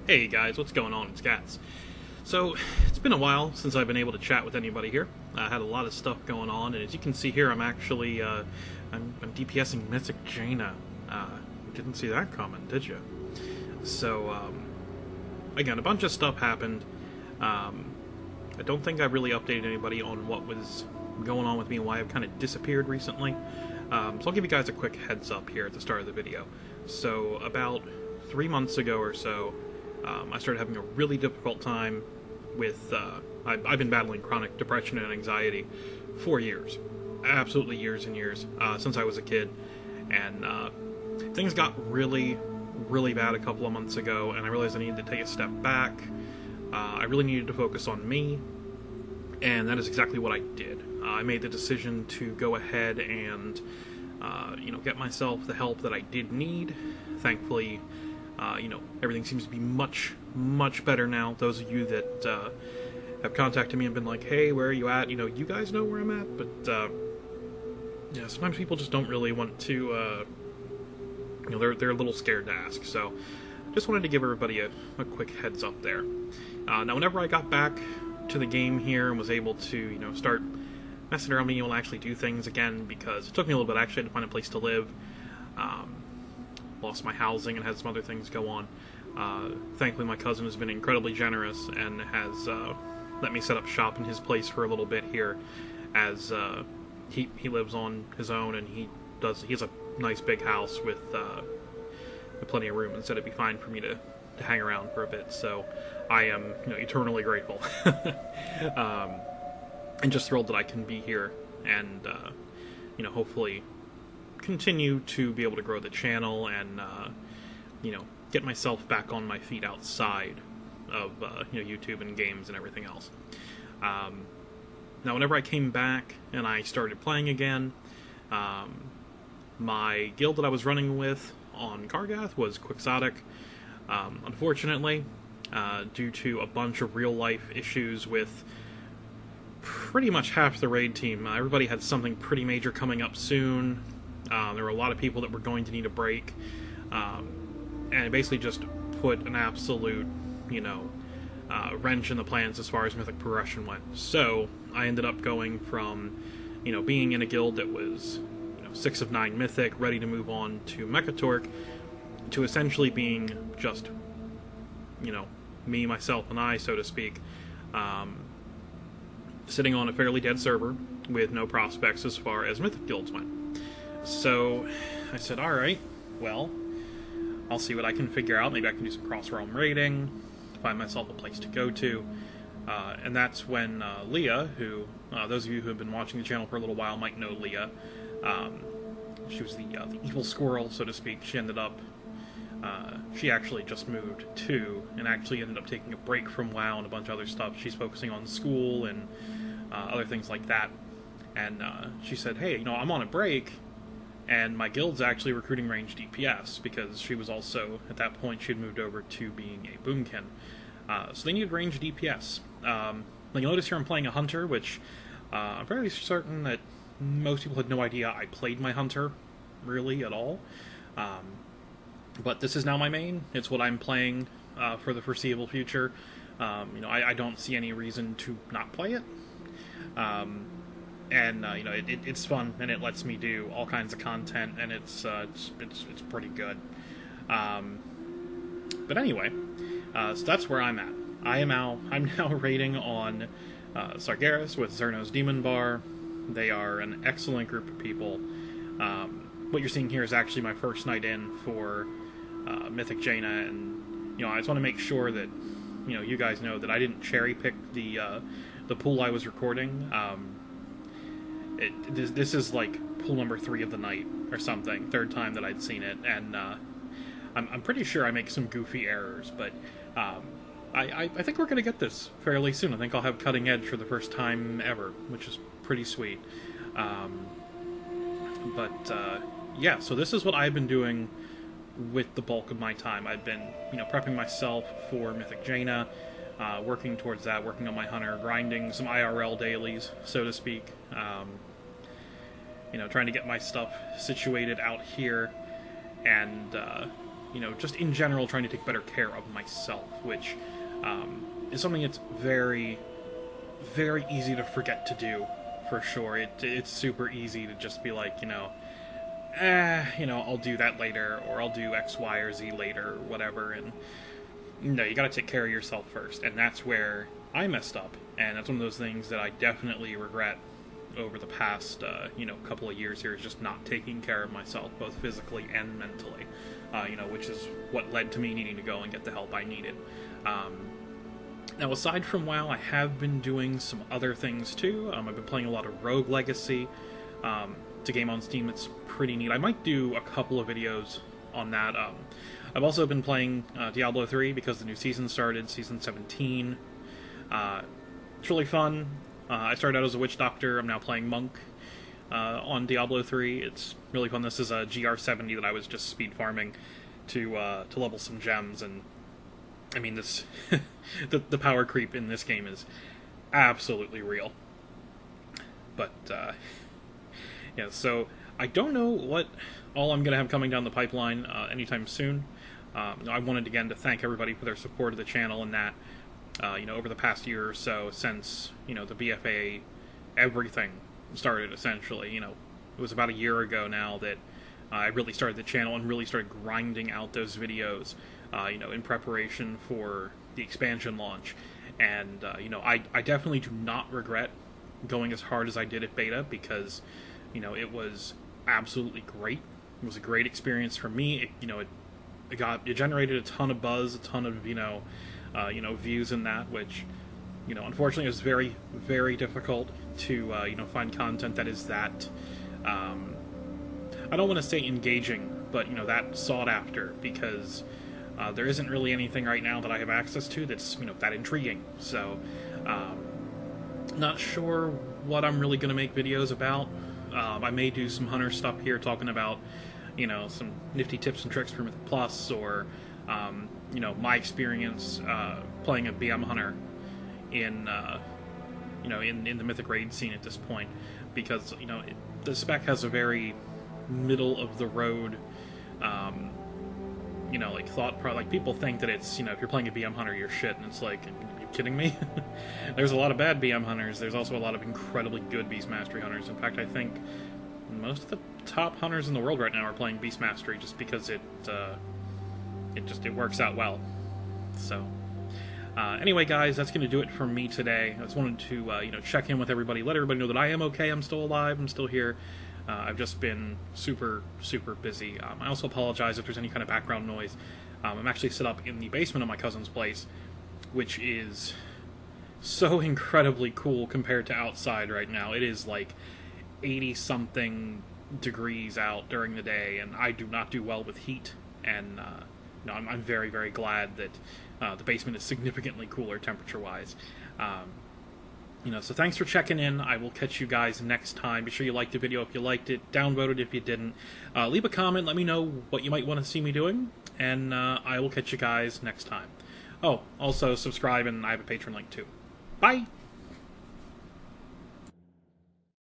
Hey guys, what's going on? It's Gats. So, it's been a while since I've been able to chat with anybody here. I had a lot of stuff going on, and as you can see here, I'm actually, I'm DPSing Mythic Jaina. You didn't see that coming, did you? So, again, a bunch of stuff happened. I don't think I've really updated anybody on what was going on with me and why I've kind of disappeared recently. So I'll give you guys a quick heads up here at the start of the video. So, about 3 months ago or so, I started having a really difficult time with, I've been battling chronic depression and anxiety for years. Absolutely years and years, since I was a kid. And things got really, really bad a couple of months ago, and I realized I needed to take a step back. I really needed to focus on me, and that is exactly what I did. I made the decision to go ahead and, get myself the help that I did need. Thankfully, everything seems to be much, much better now. Those of you that have contacted me and been like, hey, where are you at? You guys know where I'm at, but, sometimes people just don't really want to, they're a little scared to ask, so just wanted to give everybody a quick heads up there. Now, whenever I got back to the game here and was able to, start messing around, being able to actually do things again, because it took me a little bit actually to find a place to live. Lost my housing and had some other things go on. Thankfully, my cousin has been incredibly generous and has let me set up shop in his place for a little bit here, as he lives on his own, and he has a nice big house with plenty of room, and said it'd be fine for me to hang around for a bit. So I am eternally grateful, and just thrilled that I can be here and hopefully continue to be able to grow the channel and get myself back on my feet outside of YouTube and games and everything else. Now, whenever I came back and I started playing again, my guild that I was running with on Kargath was Quixotic. Unfortunately, due to a bunch of real-life issues with pretty much half the raid team, everybody had something pretty major coming up soon. There were a lot of people that were going to need a break, and it basically just put an absolute, wrench in the plans as far as Mythic progression went. So I ended up going from, being in a guild that was, 6 of 9 Mythic, ready to move on to Mechatork, to essentially being just, me, myself, and I, so to speak, sitting on a fairly dead server with no prospects as far as Mythic guilds went. So I said, alright, well, I'll see what I can figure out. Maybe I can do some cross-realm raiding, find myself a place to go to. And that's when Leah, who, those of you who have been watching the channel for a little while might know Leah. She was the evil squirrel, so to speak. She ended up, she actually just moved too, and actually ended up taking a break from WoW and a bunch of other stuff. She's focusing on school and other things like that. And she said, hey, I'm on a break, and my guild's actually recruiting ranged DPS, because she was also, at that point, she had moved over to being a boomkin. So they needed ranged DPS. Now you'll notice here I'm playing a hunter, which I'm fairly certain that most people had no idea I played my hunter, really, at all. But this is now my main. It's what I'm playing for the foreseeable future. I don't see any reason to not play it. And it's fun, and it lets me do all kinds of content, and it's pretty good. But anyway, so that's where I'm at. I'm now raiding on Sargeras with Zerno's Demon Bar. They are an excellent group of people. What you're seeing here is actually my first night in for Mythic Jaina, and I just want to make sure that you guys know that I didn't cherry pick the pool I was recording. This is like pool number 3 of the night or something, 3rd time that I'd seen it, and I'm pretty sure I make some goofy errors, but I think we're going to get this fairly soon. I think I'll have cutting edge for the first time ever, which is pretty sweet. Yeah, so this is what I've been doing with the bulk of my time. I've been, prepping myself for Mythic Jaina, working towards that, working on my hunter, grinding some IRL dailies, so to speak. Trying to get my stuff situated out here, and you know, just in general trying to take better care of myself, which is something that's very, very easy to forget to do, for sure. It's super easy to just be like, you know, I'll do that later, or I'll do X, Y, or Z later, or whatever, and no, you gotta take care of yourself first, and that's where I messed up, and that's one of those things that I definitely regret over the past, couple of years here, is just not taking care of myself, both physically and mentally, which is what led to me needing to go and get the help I needed. Now, aside from WoW, I have been doing some other things too. I've been playing a lot of Rogue Legacy. It's a game on Steam that's pretty neat. I might do a couple of videos on that. I've also been playing Diablo III because the new season started, Season 17. It's really fun. I started out as a witch doctor. I'm now playing monk on Diablo 3. It's really fun. This is a GR70 that I was just speed farming to level some gems, and I mean, this the power creep in this game is absolutely real. But yeah, so I don't know what all I'm going to have coming down the pipeline anytime soon. I wanted again to thank everybody for their support of the channel, and that over the past year or so, since the BFA everything started, essentially. It was about a year ago now that I really started the channel and really started grinding out those videos in preparation for the expansion launch. And I definitely do not regret going as hard as I did at beta, because it was absolutely great. It was a great experience for me. It generated a ton of buzz, a ton of views in that, which unfortunately it was very, very difficult to find content that is that I don't want to say engaging, but that sought after, because there isn't really anything right now that I have access to that's that intriguing. So not sure what I'm really going to make videos about. I may do some hunter stuff here, talking about some nifty tips and tricks for Mythic Plus, or my experience playing a BM hunter in in the Mythic raid scene at this point, because the spec has a very middle of the road like people think that it's if you're playing a BM hunter you're shit, and it's like, are you kidding me? There's a lot of bad BM hunters. There's also a lot of incredibly good Beast Mastery hunters. In fact, I think most of the top hunters in the world right now are playing Beast Mastery, just because it works out well. So anyway, guys, that's going to do it for me today. I just wanted to check in with everybody, let everybody know that I am okay. I'm still alive. I'm still here. I've just been super, super busy. I also apologize if there's any kind of background noise. I'm actually set up in the basement of my cousin's place, which is so incredibly cool compared to outside right now. It is like 80-something degrees out during the day, and I do not do well with heat. And I'm very, very glad that the basement is significantly cooler temperature-wise. So thanks for checking in. I will catch you guys next time. Be sure you liked the video if you liked it, downvote it if you didn't. Leave a comment, let me know what you might want to see me doing, and I will catch you guys next time. Oh, also subscribe, and I have a Patreon link too. Bye!